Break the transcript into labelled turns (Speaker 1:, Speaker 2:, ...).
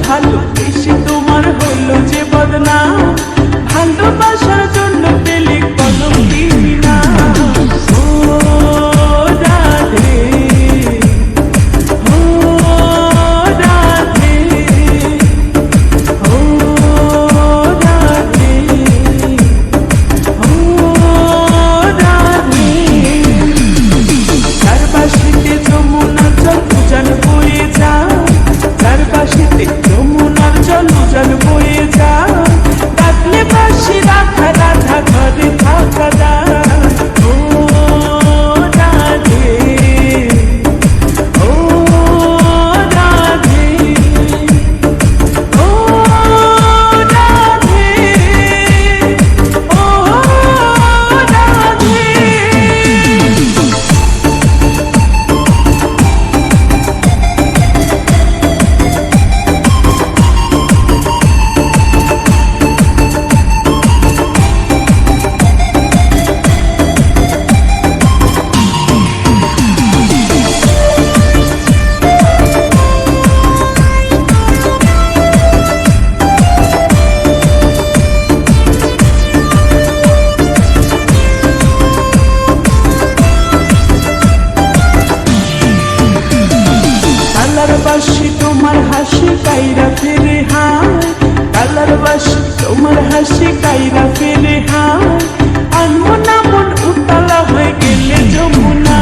Speaker 1: ভালোবেসে তোমার হলো যে বদনাম, ভালোবাসার জন্য পেলে কলম দিবি না। ও রাধে, ও রাধে, ও রাধে, ও রাধে। চারপাশেতে যমুনার জল উজান বয়ে যায়, চারপাশেতে যমুনার জল উজান বয়ে যায়, ডাকলে বাঁশি রাধা রাধা ঘরে থাকা যায়। ও রাধে, ও রাধে, ও রাধে, ও রাধে। কালার বাসি তোমার হাসি কাইরা ফেরে হায়, কালার বাসি তোমার হাসি কাইরা ফেরে হায়, আনমন আমন উতলা হয়ে গেলে যমুনা।